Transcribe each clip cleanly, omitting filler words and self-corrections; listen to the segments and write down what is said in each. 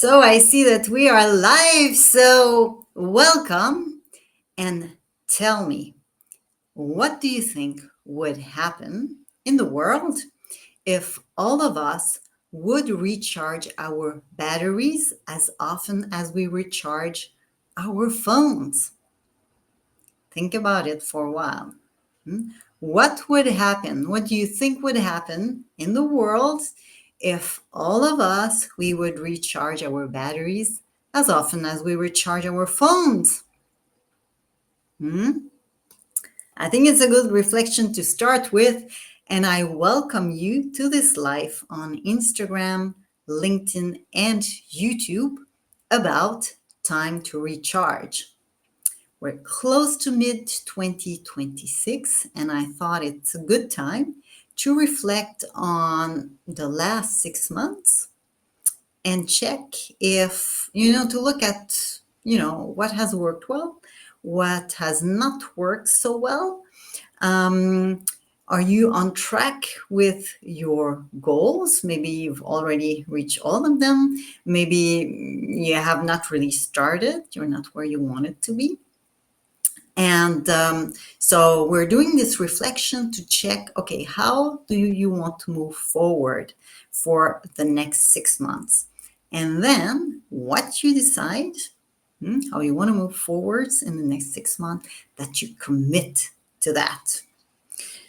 So I see that we are live. So welcome and tell me, what do you think would happen in the world if all of us would recharge our batteries as often as we recharge our phones? Think about it for a while. Hmm? What would happen? What do you think would happen in the world if all of us we would recharge our batteries as often as we recharge our phones? Hmm? I think it's a good reflection to start with, and I welcome you to this live on Instagram, LinkedIn, and YouTube about time to recharge. We're close to mid 2026, and I thought it's a good time to reflect on the last 6 months and check if, to look at, what has worked well, what has not worked so well. Um, are you on track with your goals? Maybe you've already reached all of them. Maybe you have not really started. You're not where you wanted to be. And so we're doing this reflection to check, okay, how do you want to move forward for the next 6 months? And then what you decide, how you want to move forwards in the next 6 months, that you commit to that.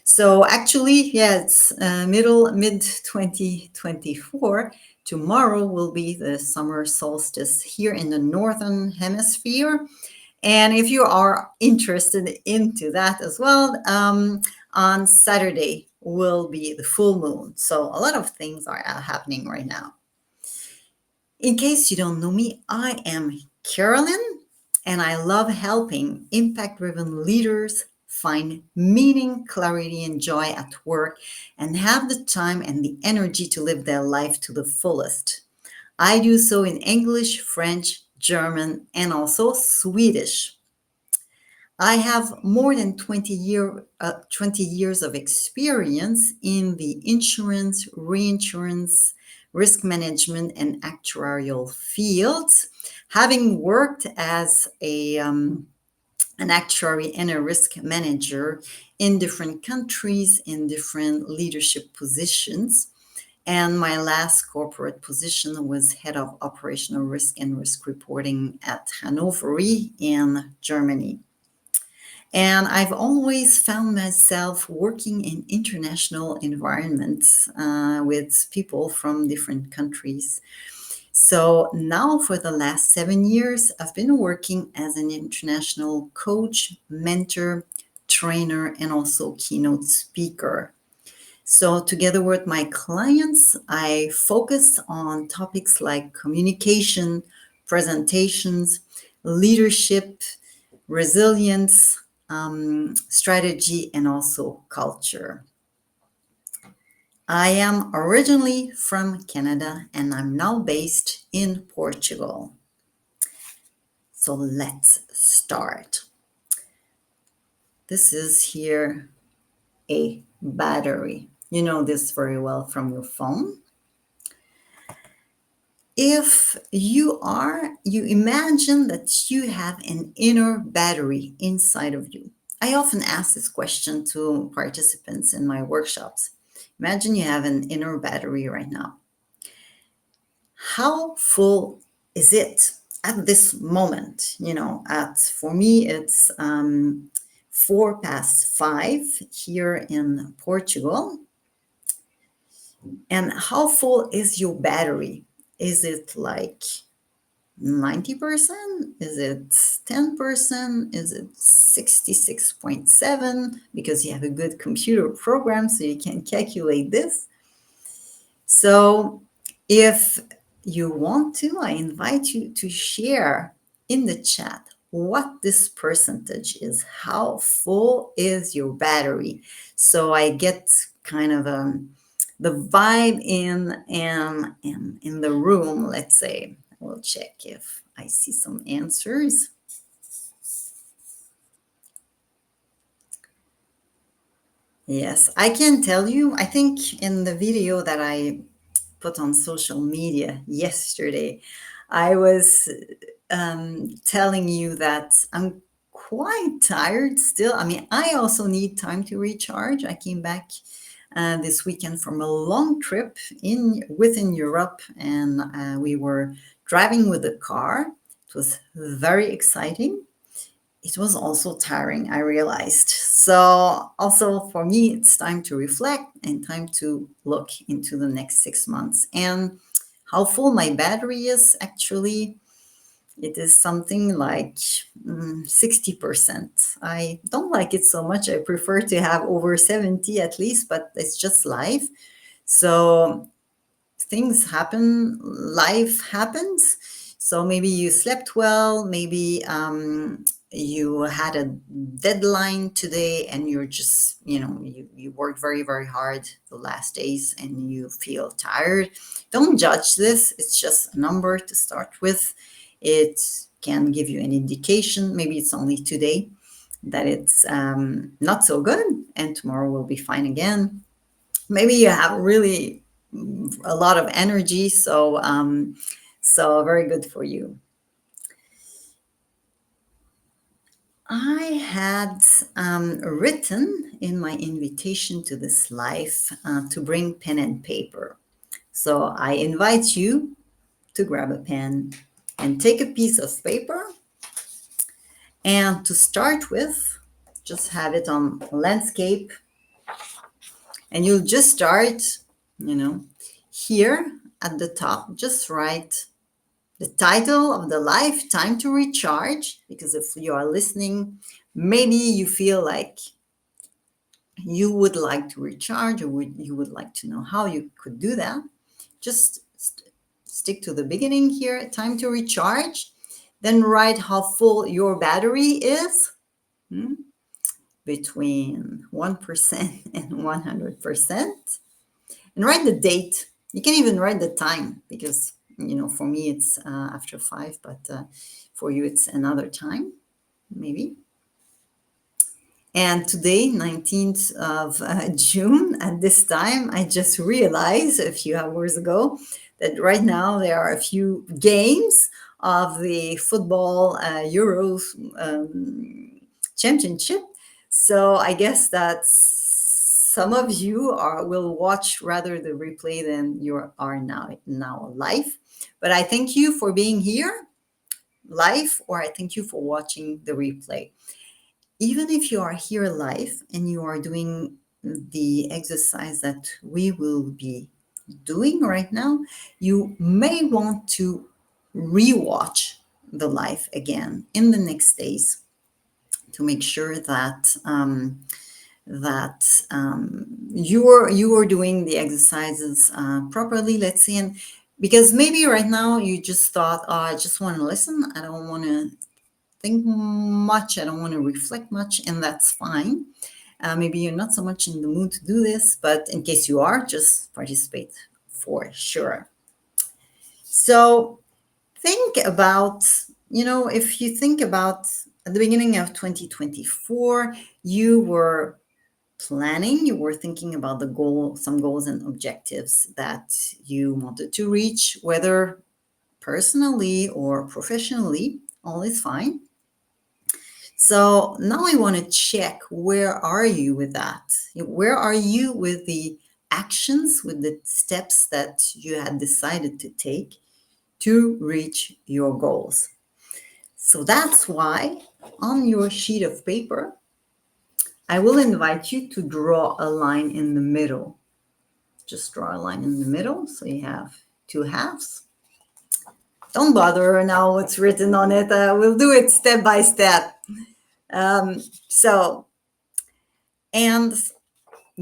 So actually, yeah, it's mid 2024. Tomorrow will be the summer solstice here in the northern hemisphere. And if you are interested into that as well, on Saturday will be the full moon. So a lot of things are happening right now. In case you don't know me, I am Carolyn, and I love helping impact-driven leaders find meaning, clarity, and joy at work and have the time and the energy to live their life to the fullest. I do so in English, French, German, and also Swedish. I have more than 20 years of experience in the insurance, reinsurance, risk management, and actuarial fields, having worked as an actuary and a risk manager in different countries, in different leadership positions. And my last corporate position was head of operational risk and risk reporting at Hannover Re in Germany. And I've always found myself working in international environments with people from different countries. So now, for the last 7 years, I've been working as an international coach, mentor, trainer, and also keynote speaker. So, together with my clients, I focus on topics like communication, presentations, leadership, resilience, strategy, and also culture. I am originally from Canada and I'm now based in Portugal. So let's start. This is here a battery. You know this very well from your phone. If you imagine that you have an inner battery inside of you. I often ask this question to participants in my workshops. Imagine you have an inner battery right now. How full is it at this moment? For me, it's 5:04 here in Portugal. And how full is your battery? Is it like 90%? Is it 10%? Is it 66.7? Because you have a good computer program, so you can calculate this. So if you want to, I invite you to share in the chat what this percentage is. How full is your battery? So I get kind of the vibe in the room, let's say. We'll check if I see some answers. Yes, I can tell you, I think in the video that I put on social media yesterday, I was telling you that I'm quite tired still. I mean, I also need time to recharge. I came back this weekend from a long trip in within Europe, and we were driving with a car. It was very exciting. It was also tiring, I realized. So, also for me, it's time to reflect and time to look into the next 6 months and how full my battery is. Actually, it is something like 60%. I don't like it so much. I prefer to have over 70 at least, but it's just life. So things happen, life happens. So maybe you slept well, maybe you had a deadline today and you're just, you worked very, very hard the last days and you feel tired. Don't judge this. It's just a number to start with. It can give you an indication. Maybe it's only today that it's not so good and tomorrow will be fine again. Maybe you have really a lot of energy, so very good for you. I had written in my invitation to this life to bring pen and paper. So I invite you to grab a pen and take a piece of paper, and to start with, just have it on landscape, and you'll just start, here at the top, just write the title of the life, Time to Recharge, because if you are listening, maybe you feel like you would like to recharge, or you would like to know how you could do that. Just stick to the beginning here, time to recharge. Then write how full your battery is, between 1% and 100%. And write the date. You can even write the time, because for me it's after 5, but for you it's another time, maybe. And today, 19th of June, at this time, I just realized a few hours ago that right now there are a few games of the football Euros championship. So I guess that some of you will watch rather the replay than you are now live. But I thank you for being here live, or I thank you for watching the replay. Even if you are here live and you are doing the exercise that we will be doing right now, you may want to rewatch the live again in the next days to make sure that you are doing the exercises properly. Let's see, and because maybe right now you just thought, oh, I just want to listen. I don't want to think much. I don't want to reflect much, and that's fine. Maybe you're not so much in the mood to do this, but in case you are, just participate for sure. So think about, if you think about at the beginning of 2024, you were planning, you were thinking about some goals and objectives that you wanted to reach, whether personally or professionally, all is fine. So now I want to check, where are you with that? Where are you with the actions, with the steps that you had decided to take to reach your goals? So that's why on your sheet of paper, I will invite you to draw a line in the middle. Just draw a line in the middle. So you have two halves. Don't bother now what's written on it. We'll do it step by step. And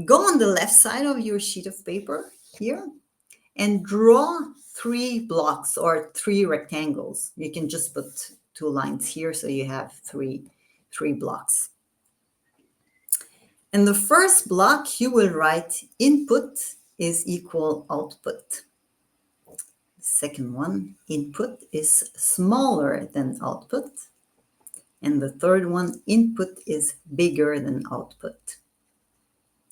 go on the left side of your sheet of paper here and draw 3 blocks or 3 rectangles. You can just put 2 lines here, so you have three blocks. In the first block, you will write input is equal output. The second one, input is smaller than output. And the third one, input is bigger than output.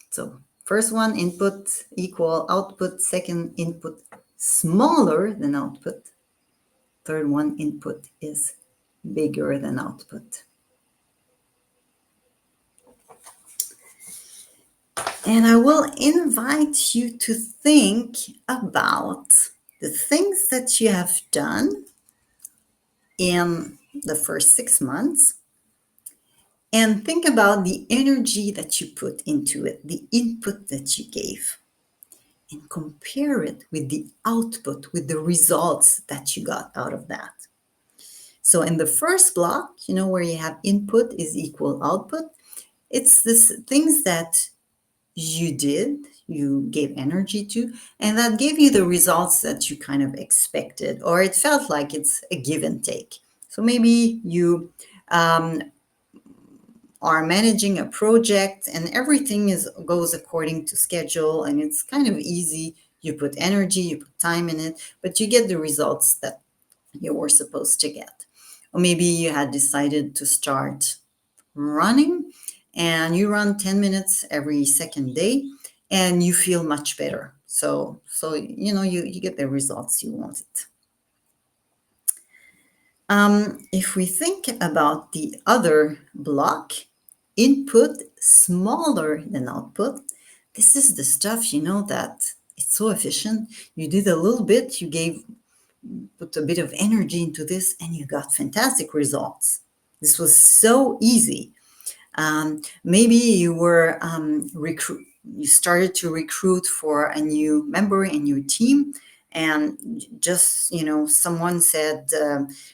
So first one, input equal output. Second, input smaller than output. third one, input is bigger than output. And I will invite you to think about the things that you have done in the first 6 months, and think about the energy that you put into it, the input that you gave, and compare it with the output, with the results that you got out of that. So in the first block, where you have input is equal output, it's this things that you did, you gave energy to, and that gave you the results that you kind of expected, or it felt like it's a give and take. So maybe you are managing a project and everything goes according to schedule, and it's kind of easy. You put energy, you put time in it, but you get the results that you were supposed to get. Or maybe you had decided to start running, and you run 10 minutes every second day, and you feel much better. So you get the results you wanted. If we think about the other block, input smaller than output, this is the stuff that it's so efficient. You did a little bit, you put a bit of energy into this, and you got fantastic results. This was so easy. Maybe you were you started to recruit for a new member in your team, and just someone said,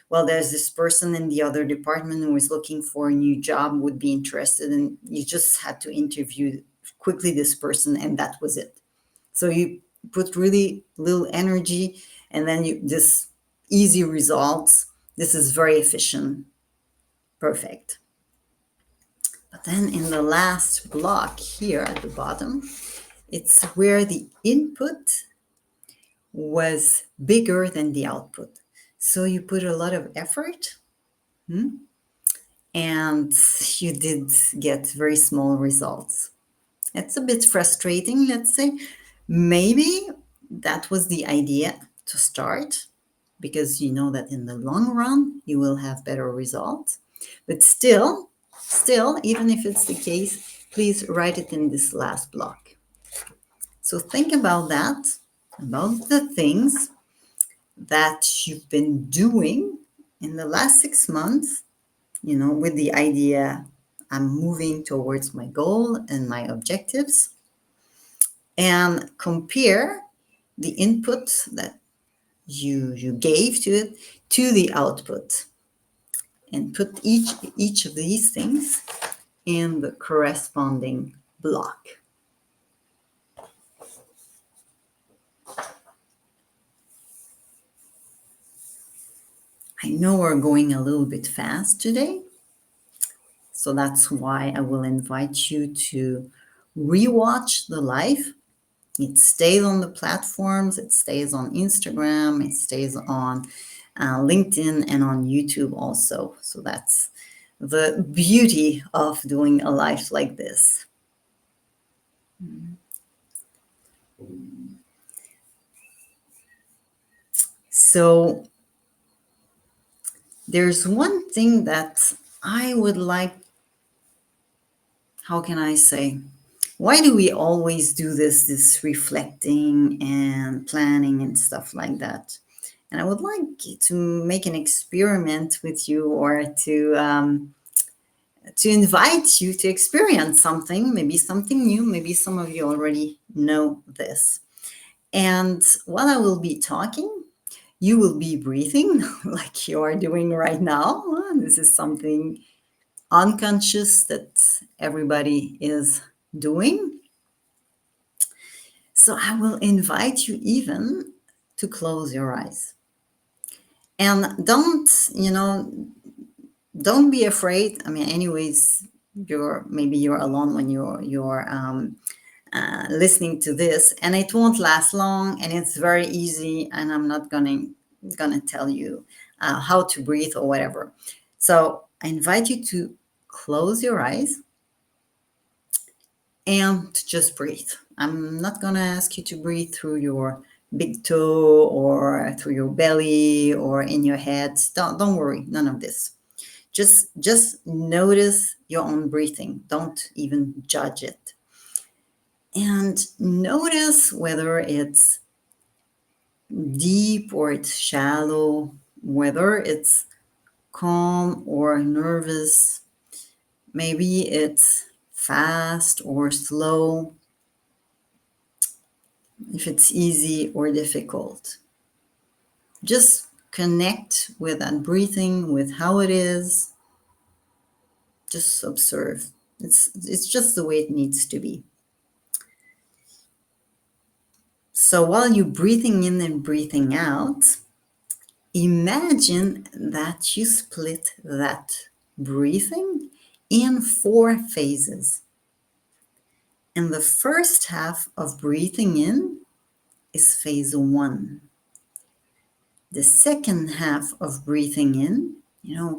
well, there's this person in the other department who is looking for a new job, would be interested, and you just had to interview quickly this person, and that was it. So you put really little energy, and then this easy results. This is very efficient. Perfect. But then in the last block here at the bottom, it's where the input was bigger than the output. So you put a lot of effort, and you did get very small results. It's a bit frustrating, let's say. Maybe that was the idea to start, because you know that in the long run you will have better results. But still, even if it's the case, please write it in this last block. So think about that, about the things that you've been doing in the last 6 months, with the idea, I'm moving towards my goal and my objectives, and compare the input that you gave to it to the output, and put each of these things in the corresponding block. I know we're going a little bit fast today, so that's why I will invite you to rewatch the live. It stays on the platforms, it stays on Instagram, it stays on LinkedIn and on YouTube also. So that's the beauty of doing a live like this. So there's one thing that I would like, how can I say? Why do we always do this reflecting and planning and stuff like that? And I would like to make an experiment with you, or to invite you to experience something, maybe something new. Maybe some of you already know this. And while I will be talking, you will be breathing like you are doing right now. This is something unconscious that everybody is doing. So I will invite you even to close your eyes. And don't be afraid. I mean, anyways, maybe you're alone when you're listening to this, and it won't last long, and it's very easy, and I'm not gonna tell you how to breathe or whatever. So I invite you to close your eyes and to just breathe. I'm not gonna ask you to breathe through your big toe or through your belly or in your head. Don't worry, none of this. Just notice your own breathing. Don't even judge it. And notice whether it's deep or it's shallow, whether it's calm or nervous. Maybe it's fast or slow, if it's easy or difficult. Just connect with that breathing, with how it is. Just observe. It's just the way it needs to be. So while you're breathing in and breathing out, imagine that you split that breathing in 4 phases. And the first half of breathing in is phase 1. The second half of breathing in,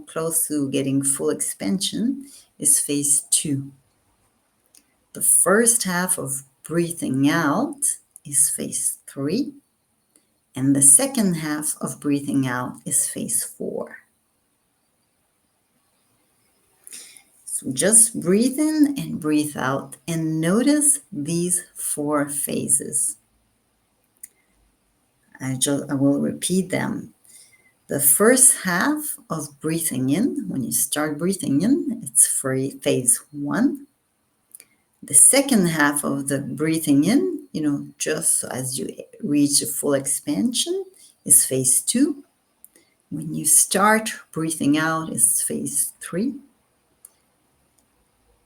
close to getting full expansion, is phase 2. The first half of breathing out is phase 3. And the second half of breathing out is phase 4. So just breathe in and breathe out and notice these 4 phases. I will repeat them. The first half of breathing in, when you start breathing in, it's phase 1. The second half of the breathing in, just as you reach a full expansion, is phase 2. When you start breathing out, it's phase 3.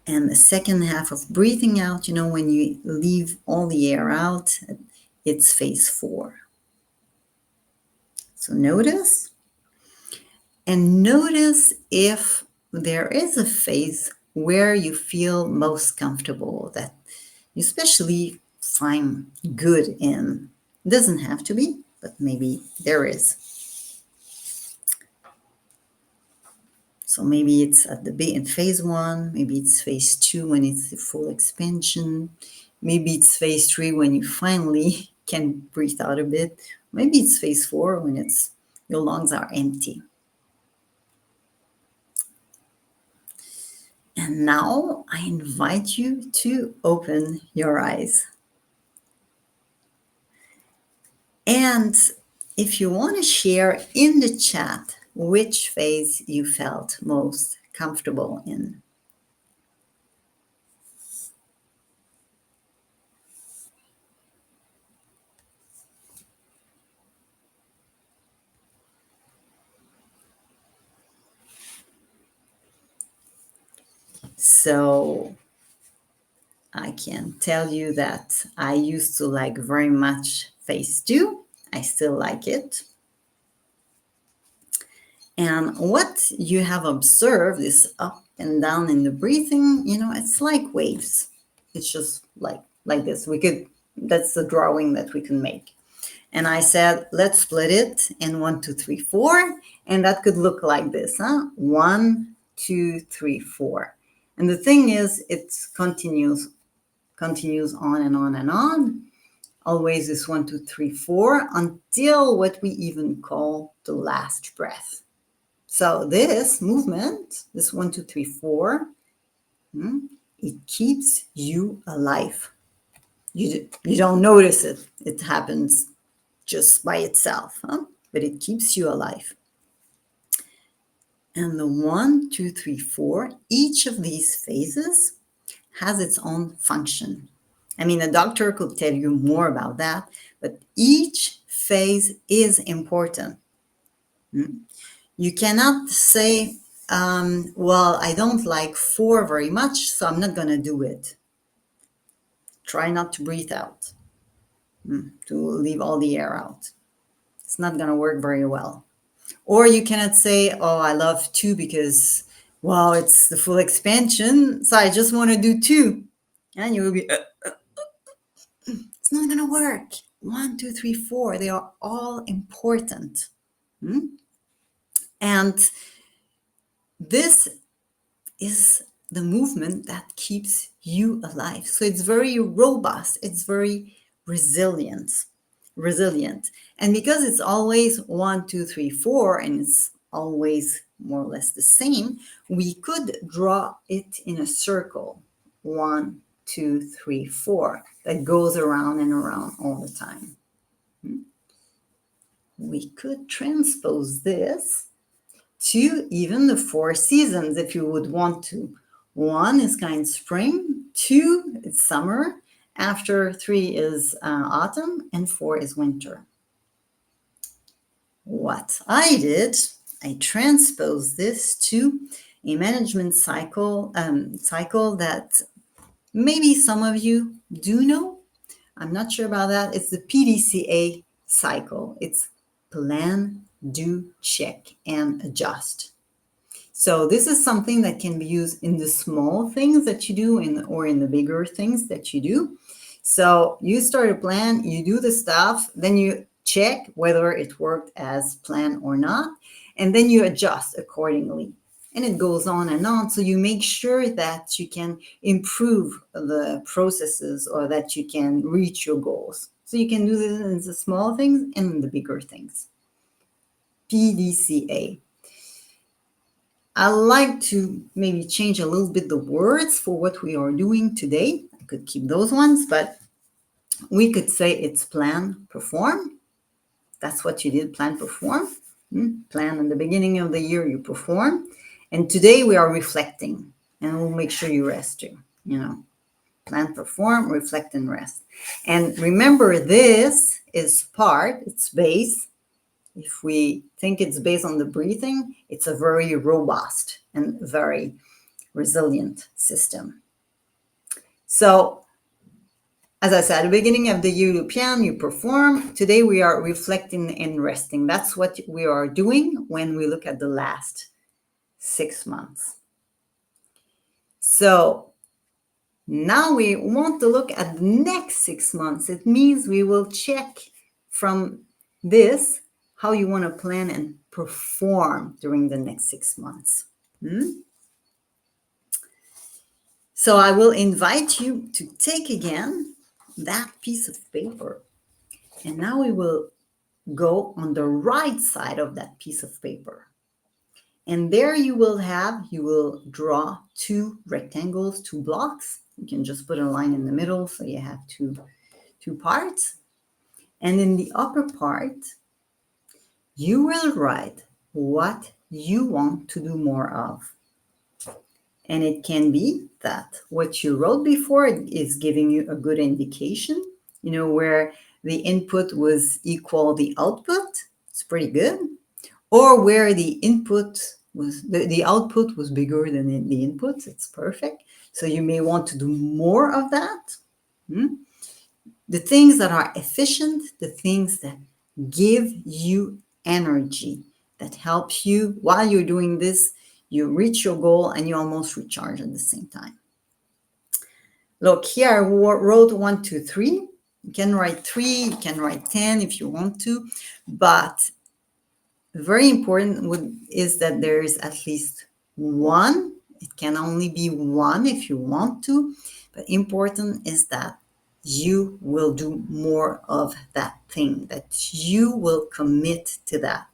And the second half of breathing out, when you leave all the air out, it's phase 4. So notice. And notice if there is a phase where you feel most comfortable, that you especially find good in. It doesn't have to be, but maybe there is. So maybe it's in phase 1, maybe it's phase 2 when it's the full expansion, maybe it's phase 3 when you finally can breathe out a bit, maybe it's phase 4 when your lungs are empty. And now I invite you to open your eyes. And if you want to share in the chat which phase you felt most comfortable in. So I can tell you that I used to like very much phase 2. I still like it. And what you have observed is up and down in the breathing, it's like waves. It's just like this. That's the drawing that we can make. And I said, let's split it in 1, 2, 3, 4. And that could look like this, 1, 2, 3, 4. And the thing is, it continues on and on and on. Always this 1, 2, 3, 4 until what we even call the last breath. So this movement, this 1, 2, 3, 4, it keeps you alive. You don't notice it. It happens just by itself, but it keeps you alive. And the 1, 2, 3, 4, each of these phases has its own function. I mean, a doctor could tell you more about that, but each phase is important. You cannot say, well, I don't like 4 very much, so I'm not going to do it. Try not to breathe out, to leave all the air out. It's not going to work very well. Or you cannot say, oh, I love 2 because, well, it's the full expansion, so I just want to do 2. And you will be, it's not going to work. 1, 2, 3, 4, they are all important. And this is the movement that keeps you alive. So it's very robust. It's very resilient. resilient. And because it's always 1, 2, 3, 4, and it's always more or less the same, we could draw it in a circle. 1, 2, 3, 4, that goes around and around all the time. We could transpose this to even the 4 seasons if you would want to. 1 is kind of spring, 2 is summer, after 3 is autumn, and 4 is winter. What I did, I transposed this to a management cycle that maybe some of you do know. I'm not sure about that. It's the PDCA cycle. It's plan, do, check, and adjust. So this is something that can be used in the small things that you do or in the bigger things that you do. So you start a plan, you do the stuff, then you check whether it worked as planned or not, and then you adjust accordingly. And it goes on and on. So you make sure that you can improve the processes or that you can reach your goals. So you can do this in the small things and in the bigger things. PDCA. I like to maybe change a little bit the words for what we are doing today. I could keep those ones, but we could say it's plan, perform. That's what you did, plan, perform. Plan in the beginning of the year, you perform. And today we are reflecting, and we'll make sure you rest too. Plan, perform, reflect, and rest. And remember, this is it's base. If we think it's based on the breathing, it's a very robust and very resilient system. So, as I said, at the beginning of the year, you plan, you perform. Today we are reflecting and resting. That's what we are doing when we look at the last 6 months. So now we want to look at the next 6 months. It means we will check from this how you want to plan and perform during the next 6 months. So I will invite you to take again that piece of paper. And now we will go on the right side of that piece of paper. And there you will draw 2 rectangles, 2 blocks. You can just put a line in the middle so you have two parts. And in the upper part, you will write what you want to do more of. And it can be that what you wrote before is giving you a good indication, where the input was equal the output. It's pretty good. Or where the input was, the output was bigger than the input. It's perfect. So you may want to do more of that. The things that are efficient, the things that give you energy, that helps you while you're doing this, you reach your goal and you almost recharge at the same time. Look, here I wrote 1, 2, 3. You can write 3, you can write 10 if you want to, but very important is that there is at least 1. It can only be 1 if you want to, but important is that you will do more of that thing, that you will commit to that.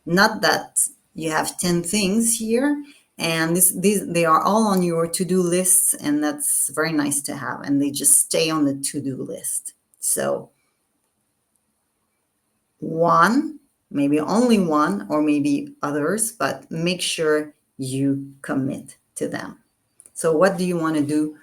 Not that you have 10 things here and they are all on your to-do lists, and that's very nice to have, and they just stay on the to-do list. So 1, maybe only 1, or maybe others, but make sure you commit to them. So what do you want to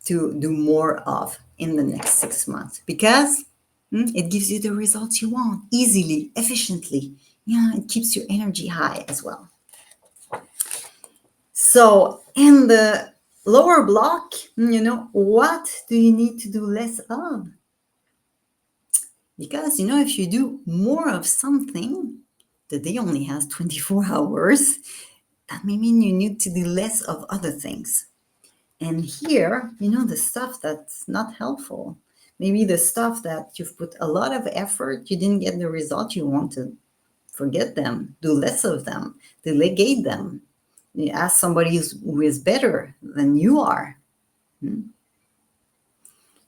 do more of in the next 6 months? Because it gives you the results you want easily, efficiently. It keeps your energy high as well. So in the lower block, what do you need to do less of? Because, if you do more of something, the day only has 24 hours, that may mean you need to do less of other things. And here, the stuff that's not helpful, maybe the stuff that you've put a lot of effort, you didn't get the result you wanted, forget them, do less of them, delegate them. You ask somebody who is better than you are.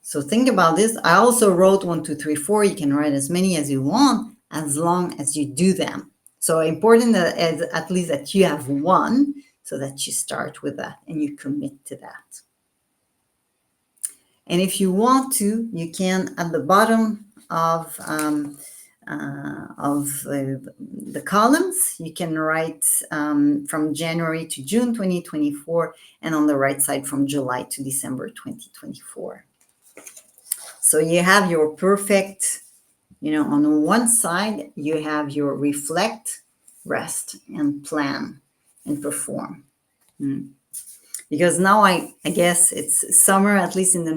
So think about this. I also wrote 1, 2, 3, 4. You can write as many as you want, as long as you do them. So important that at least that you have one, so that you start with that and you commit to that. And if you want to, you can, at the bottom of the columns, you can write from January to June 2024, and on the right side from July to December 2024. So you have your perfect, on one side, you have your reflect, rest, and plan and perform. Because now I guess it's summer, at least in the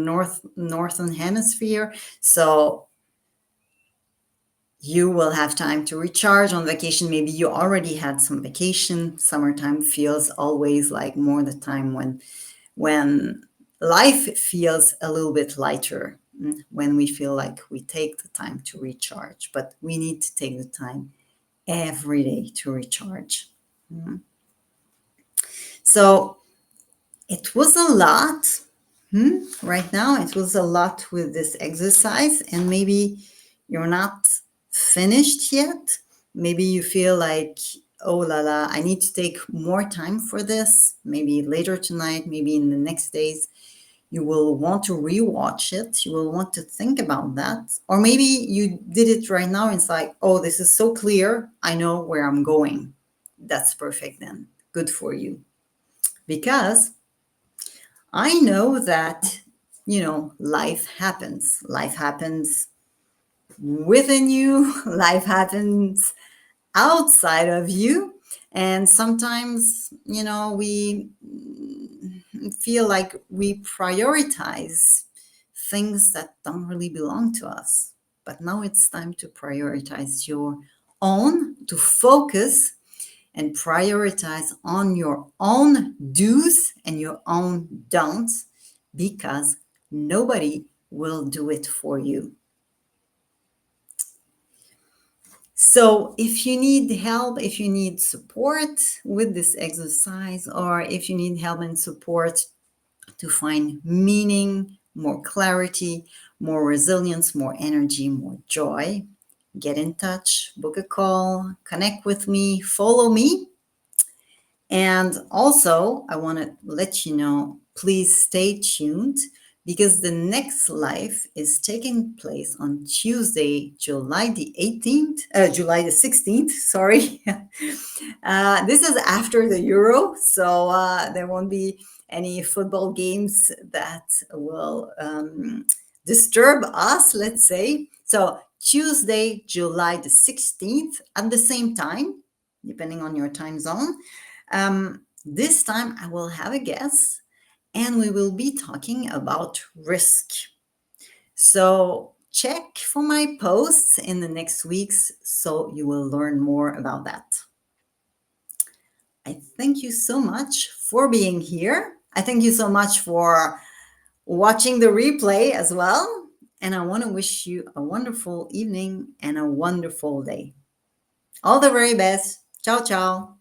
northern hemisphere. So you will have time to recharge on vacation. Maybe you already had some vacation. Summertime feels always like more the time when life feels a little bit lighter, when we feel like we take the time to recharge. But we need to take the time every day to recharge. So it was a lot. Right now, it was a lot with this exercise, and maybe you're not finished yet. Maybe you feel like, oh la la, I need to take more time for this. Maybe later tonight, maybe in the next days, you will want to rewatch it. You will want to think about that. Or maybe you did it right now and it's like, oh, this is so clear. I know where I'm going. That's perfect then. Good for you. Because I know that, life happens. Life happens within you, life happens outside of you. And sometimes, we feel like we prioritize things that don't really belong to us. But now it's time to prioritize your own, to focus and prioritize on your own do's and your own don'ts, because nobody will do it for you. So if you need help, if you need support with this exercise, or if you need help and support to find meaning, more clarity, more resilience, more energy, more joy, get in touch, book a call, connect with me, follow me. And also, I want to let you know, please stay tuned, because the next live is taking place on Tuesday, July the 16th, sorry. This is after the Euro, so there won't be any football games that will disturb us, let's say. So Tuesday, July the 16th, at the same time, depending on your time zone. This time I will have a guest, and we will be talking about risk. So check for my posts in the next weeks so you will learn more about that. I thank you so much for being here. I thank you so much for watching the replay as well. And I want to wish you a wonderful evening and a wonderful day. All the very best. Ciao, ciao.